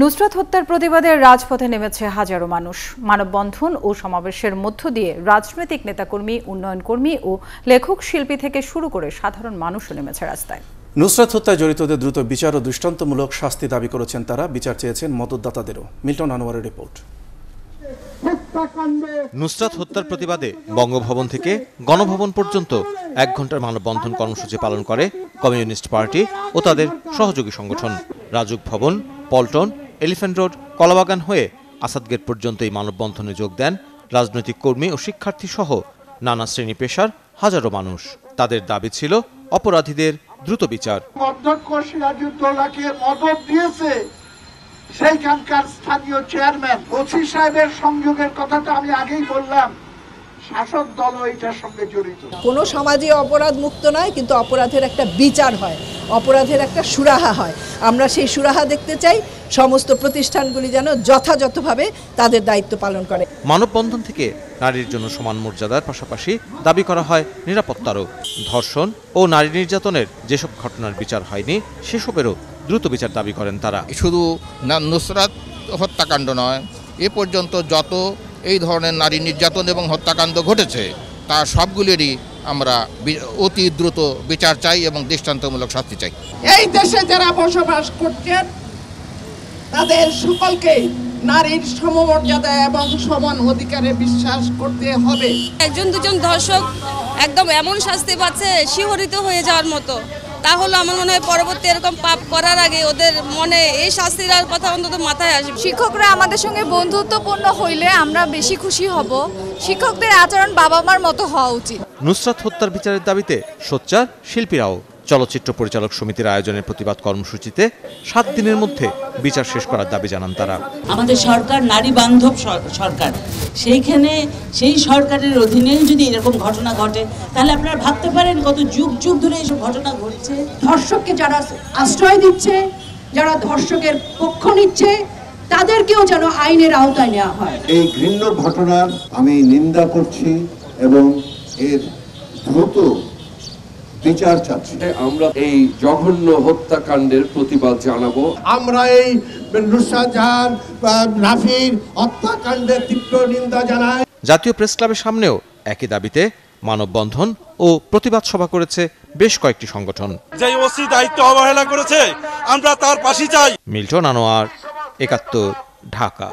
নুসরাত হত্যার প্রতিবাদে রাজপথে নেমেছে হাজারো মানুষ। মানববন্ধন ও সমাবেশের মধ্য দিয়ে রাজনৈতিক নেতাকর্মী, উন্নয়ন কর্মী ও লেখক শিল্পী থেকে শুরু করে সাধারণ মানুষও নেমেছে রাস্তায়। নুসরাত হত্যায় জড়িতদের দ্রুত বিচার ও দৃষ্টান্তমূলক শাস্তি দাবি করেছেন তারা। বিচার চেয়েছেন মদতদাতাদেরও। মিল্টন আনোয়ারের রিপোর্ট। নুসরাত হত্যার প্রতিবাদে বঙ্গভবন থেকে গণভবন পর্যন্ত 1 ঘন্টার মানববন্ধন কর্মসূচি পালন করে কমিউনিস্ট পার্টি ও তাদের সহযোগী সংগঠন। রাজুক ভবন, পল্টন, এলিফ্যান্ট রোড, কলাবাগান হয়ে আসাদ গেট পর্যন্ত এই মানববন্ধনে যোগ দেন রাজনৈতিক কর্মী ও শিক্ষার্থী সহ নানা শ্রেণী পেশার হাজারো মানুষ। তাদের দাবি ছিল অপরাধীদের দ্রুত বিচার। অধ্যক্ষ সিরাজউদ্দৌলাকে মদত দিয়েছে সেইখানকার স্থানীয় চেয়ারম্যান। ওসি সাহেবের সংযোগের কথাটা আমি আগেই বললাম, শাসক দলও এটার সঙ্গে জড়িত। কোনো সমাজে অপরাধ মুক্ত নয়, কিন্তু অপরাধের একটা বিচার হয়, অপরাধের একটা সুরাহা হয়। আমরা সেই সুরাহা দেখতে চাই। সমস্ত প্রতিষ্ঠানগুলি যেন যথাযথভাবে তাদের দায়িত্ব পালন করে। মানববন্ধন থেকে নারীর জন্য সমান মর্যাদার পাশাপাশি দাবি করা হয় নিরাপত্তারও। ধর্ষণ ও নারী নির্যাতনের যেসব ঘটনার বিচার হয়নি সেসবেরও দ্রুত বিচার দাবি করেন তারা। শুধু নুসরাত হত্যাকাণ্ড নয়, এ পর্যন্ত যত এই ধরনের নারী নির্যাতন এবং হত্যাকাণ্ড ঘটেছে তা সবগুলিরই আমরা অতি দ্রুত বিচার চাই এবং দৃষ্টান্তমূলক শাস্তি চাই। এই দেশে যারা বসবাস করছেন তাদের সকলকে নারীর সমমর্যাদা এবং সমান অধিকারে বিশ্বাস করতে হবে। একজন দুজন ধর্ষক একদম এমন শাস্তি পাচ্ছে শিহরিত হয়ে যাওয়ার মতো। তাহলে আমার মনে হয় পরবর্তী এরকম পাপ করার আগে ওদের মনে এই শাস্তির কথা অন্তত মাথায় আসবে। শিক্ষকরা আমাদের সঙ্গে বন্ধুত্বপূর্ণ হইলে আমরা বেশি খুশি হব। শিক্ষকদের আচরণ বাবা মার মতো হওয়া উচিত। নুসরাত হত্যার বিচারের দাবিতে সোচ্চার শিল্পীরাও। চলচ্চিত্র পরিচালক সমিতির আয়োজনের প্রতিবাদ কর্মসূচিতে 7 দিনের মধ্যে বিচার শেষ করার দাবি জানান তারা। আমাদের সরকার নারী বান্ধব সরকার, সেইখানে সেই সরকারের অধীনে যদি এরকম ঘটনা ঘটে তাহলে আপনারা ভাবতে পারেন কত যুগ যুগ ধরে এইসব ঘটনা ঘটছে। ধর্ষককে যারা আশ্রয় দিচ্ছে, যারা ধর্ষকের পক্ষ নিচ্ছে, তাদেরকেও যেন আইনের আওতায় নেওয়া হয়। এই ঘৃণ্য ঘটনার আমি নিন্দা করছি এবং এর দ্রুত বিচার চাচ্ছি। আমরা এই জঘন্য হত্যাকাণ্ডের প্রতিবাদ জানাবো। আমরা এই নুসরাত জাহান রাফির হত্যাকাণ্ডের তীব্র নিন্দা জানাই। জাতীয় প্রেস ক্লাবের সামনেও একই দাবিতে মানববন্ধন ও প্রতিবাদ সভা করেছে বেশ কয়েকটি সংগঠন। যে ওসি দায়িত্ব অবহেলা করেছে আমরা তার পাশে চাই। মিল্টন আনোয়ার, ৭১, ঢাকা।